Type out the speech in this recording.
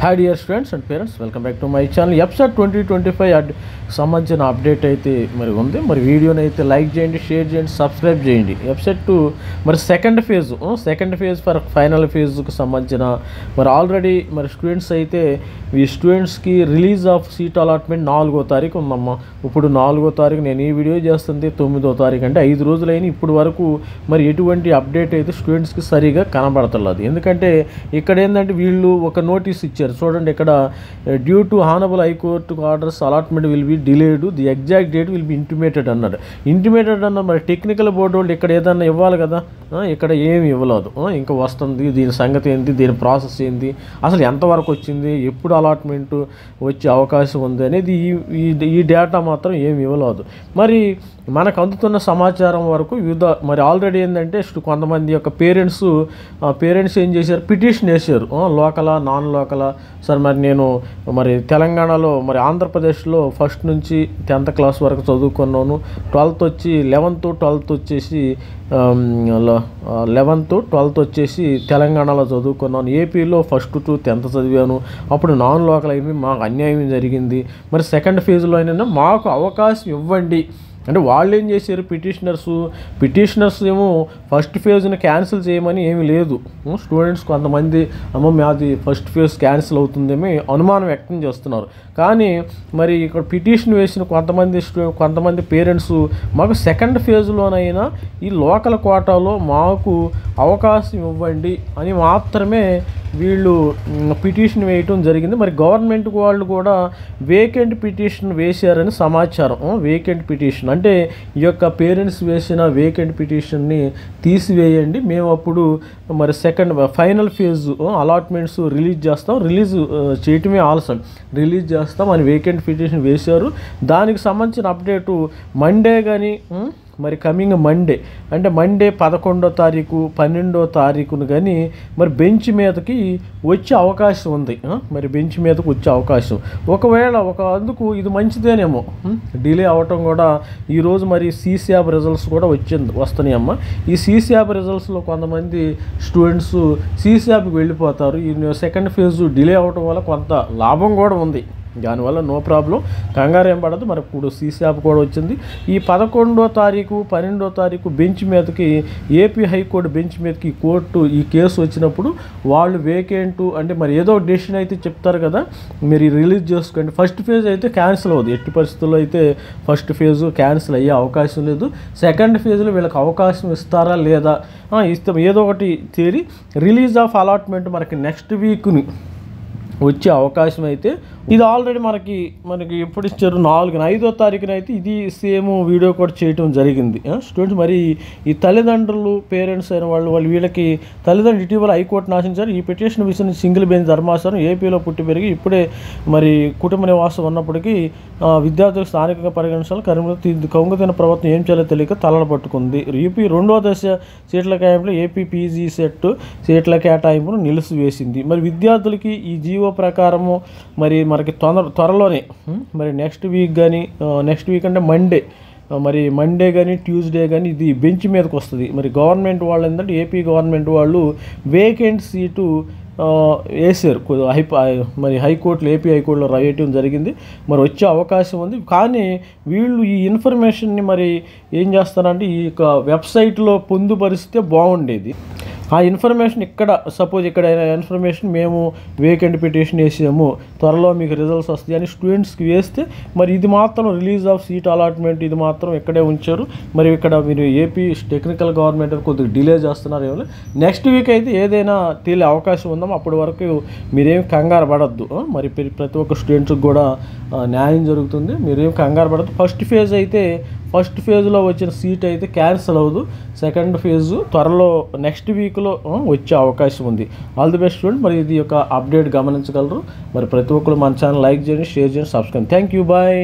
Hi dear students and parents, welcome back to my channel. Episode 2025 సంబంధించిన update అయితే మరి ఉంది. మరి వీడియోని అయితే లైక్ చేయండి, షేర్ చేయండి, సబ్స్క్రైబ్ చేయండి. ఎపిసోడ్ 2 మరి సెకండ్ ఫేజ్ ఫర్ ఫైనల్ ఫేజ్కి సంబంధించిన మరి ఆల్రెడీ మరి స్టూడెంట్స్ అయితే ఈ స్టూడెంట్స్కి రిలీజ్ ఆఫ్ సీట్ అలాట్మెంట్ 4వ తారీఖు ఉందమ్మా. ఇప్పుడు 4వ తారీఖు నేను ఈ వీడియో చేస్తుంది 9వ తారీఖు, అంటే 5 రోజులైన ఇప్పుడు వరకు మరి ఎటువంటి అప్డేట్ అయితే స్టూడెంట్స్కి సరిగా కనబడతలేదు. ఎందుకంటే ఇక్కడ ఏంటంటే వీళ్ళు ఒక నోటీస్ ఇచ్చారు చూడండి. ఇక్కడ due to honourable high court orders allotment will be delayed, the exact date will be intimated అన్నాడు. ఇంటిమేటెడ్ అన్న మరి టెక్నికల్ బోర్డు వాళ్ళు ఇక్కడ ఏదన్నా ఇవ్వాలి కదా, ఇక్కడ ఏమి ఇవ్వలేదు. ఇంకా వస్తుంది, దీని సంగతి ఏంటి, దీని ప్రాసెస్ ఏంటి, అసలు ఎంతవరకు వచ్చింది, ఎప్పుడు అలాట్మెంట్ వచ్చే అవకాశం ఉంది అనేది ఈ డేటా మాత్రం ఏమి ఇవ్వలేదు. మరి మనకు అందుతున్న సమాచారం వరకు మరి ఆల్రెడీ ఏంటంటే కొంతమంది యొక్క పేరెంట్స్ ఏం చేశారు, పిటిషన్ వేశారు. లోకలా నాన్ లోకలా సార్, మరి నేను మరి తెలంగాణలో మరి ఆంధ్రప్రదేశ్లో ఫస్ట్ నుంచి 10th క్లాస్ వరకు చదువుకున్నాను. 12th వచ్చి 11th 12th వచ్చేసి 11th 12th వచ్చేసి తెలంగాణలో చదువుకున్నాను. ఏపీలో ఫస్ట్ టు 10th చదివాను. అప్పుడు నాన్ లోకల్ అయింది, మాకు అన్యాయం జరిగింది. మరి సెకండ్ ఫేజ్లో అయినా మాకు అవకాశం ఇవ్వండి అంటే వాళ్ళు ఏం చేశారు, పిటిషనర్స్ ఏమో ఫస్ట్ ఫేజ్ని క్యాన్సిల్ చేయమని ఏమీ లేదు. స్టూడెంట్స్ కొంతమంది మాది ఫస్ట్ ఫేజ్ క్యాన్సిల్ అవుతుందేమో అనుమానం వ్యక్తం చేస్తున్నారు. కానీ మరి ఇక్కడ పిటిషన్ వేసిన కొంతమంది పేరెంట్స్ మాకు సెకండ్ ఫేజ్లోనైనా ఈ లోకల్ కోటాలో మాకు అవకాశం ఇవ్వండి అని మాత్రమే వీళ్ళు పిటిషన్ వేయటం జరిగింది. మరి గవర్నమెంట్ వాళ్ళు కూడా వేకెంట్ పిటిషన్ వేశారని సమాచారం. వేకెంట్ పిటిషన్ అంటే ఈ యొక్క పేరెంట్స్ వేసిన వేకెంట్ పిటిషన్ని తీసివేయండి, మేము అప్పుడు మరి ఫైనల్ ఫేజ్ అలాట్మెంట్స్ రిలీజ్ చేయటమే ఆలస్యం, రిలీజ్ చేస్తాం అని వేకెంట్ పిటిషన్ వేశారు. దానికి సంబంధించిన అప్డేటు మండే కానీ మరి కమింగ్ మండే అంటే మండే 11వ తారీఖు 12వ తారీఖును కానీ మరి బెంచ్ మీదకి వచ్చే అవకాశం ఉంది. మరి బెంచ్ మీదకి వచ్చే అవకాశం ఒకవేళ అందుకు ఇది మంచిదేనేమో, డిలే అవ్వటం కూడా. ఈరోజు మరి సీసీఆప్ రిజల్ట్స్ కూడా వస్తున్నాయమ్మా. ఈ సీసీఆప్ రిజల్ట్స్లో కొంతమంది స్టూడెంట్స్ సీసీఆప్కి వెళ్ళిపోతారు. ఈ సెకండ్ ఫేజ్ డిలే అవ్వటం వల్ల కొంత లాభం కూడా ఉంది, దానివల్ల నో ప్రాబ్లం, కంగారు ఏం పడదు. మరి ఇప్పుడు సీసీఆప్ కూడా వచ్చింది. ఈ 11వ తారీఖు 12వ తారీఖు బెంచ్ మీదకి ఏపీ హైకోర్టు బెంచ్ మీదకి కోర్టు ఈ కేసు వచ్చినప్పుడు వాళ్ళు వేకెంట్ అంటే మరి ఏదో ఒక డెసిషన్ అయితే చెప్తారు కదా, మీరు రిలీజ్ చేసుకోండి. ఫస్ట్ ఫేజ్ అయితే క్యాన్సిల్ అవ్వదు, ఎట్టి పరిస్థితుల్లో అయితే ఫస్ట్ ఫేజ్ క్యాన్సిల్ అయ్యే అవకాశం లేదు. సెకండ్ ఫేజ్లో వీళ్ళకి అవకాశం ఇస్తారా లేదా, ఇస్తాం ఏదో ఒకటి తేలి రిలీజ్ ఆఫ్ అలాట్మెంట్ మనకి నెక్స్ట్ వీక్ని వచ్చే అవకాశం అయితే ఇది ఆల్రెడీ మనకి ఎప్పుడు ఇచ్చారు, 5వ తారీఖున అయితే ఇది సేమ్ వీడియో కూడా చేయటం జరిగింది. స్టూడెంట్స్ మరి ఈ తల్లిదండ్రులు పేరెంట్స్ అయిన వాళ్ళు వీళ్ళకి తల్లిదండ్రులు ఇటీవల హైకోర్టు నాశించారు. ఈ పిటిషన్ విషయం సింగిల్ బెంచ్ ధర్మాసనం ఏపీలో పుట్టి పెరిగి ఇప్పుడే మరి కుటుంబ నివాసం ఉన్నప్పటికీ విద్యార్థులకు స్థానికంగా పరిగణించాలి. కౌంగతిన ప్రభుత్వం ఏం చేయాలో తెలియక తలన పట్టుకుంది. యూపీ 2వ దశ సీట్ల కేటాయింపులో ఏపీ పీజీ సెట్ సీట్ల కేటాయింపును నిలిపివేసింది. మరి విద్యార్థులకి ఈ జీవో ప్రకారము మరి మనకి త్వరలోనే మరి నెక్స్ట్ వీక్ అంటే మండే కానీ ట్యూస్డే కానీ ఇది బెంచ్ మీదకి వస్తుంది. మరి గవర్నమెంట్ వాళ్ళు ఏంటంటే ఏపీ గవర్నమెంట్ వాళ్ళు వేకెంట్ సీటు వేసారు. మరి ఏపీ హైకోర్టులో రాయటం జరిగింది. మరి వచ్చే అవకాశం ఉంది. కానీ వీళ్ళు ఈ ఇన్ఫర్మేషన్ని మరి ఏం చేస్తారంటే ఈ యొక్క వెబ్సైట్లో పొందుపరిస్తే బాగుండేది. ఆ ఇన్ఫర్మేషన్ సపోజ్ ఇక్కడ ఇన్ఫర్మేషన్ మేము వేకెంట్ పిటిషన్ వేసాము, త్వరలో మీకు రిజల్ట్స్ వస్తాయి అని స్టూడెంట్స్కి వేస్తే మరి ఇది మాత్రం రిలీజ్ ఆఫ్ సీట్ అలాట్మెంట్ ఇది మాత్రం ఇక్కడే ఉంచారు. మరి ఇక్కడ మీరు ఏపీ టెక్నికల్ గవర్నమెంట్ కొద్దిగా డిలే చేస్తున్నారు. ఏమో నెక్స్ట్ వీక్ అయితే ఏదైనా తేలే అవకాశం ఉందాం. అప్పటి వరకు మీరేం కంగారు పడద్దు. మరి ప్రతి ఒక్క స్టూడెంట్స్కి కూడా న్యాయం జరుగుతుంది, మీరేం కంగారు పడద్దు. ఫస్ట్ ఫేజ్లో వచ్చిన సీట్ అయితే క్యాన్సిల్ అవ్వదు. సెకండ్ ఫేజ్ త్వరలో నెక్స్ట్ వీక్లో వచ్చే అవకాశం ఉంది. All the best student. మరి ఇది యొక్క అప్డేట్ గమనించగలరు. మరి ప్రతి ఒక్కరు మన ఛానల్ లైక్ చేయండి, షేర్ చేయండి, సబ్స్క్రైబ్. Thank you, bye.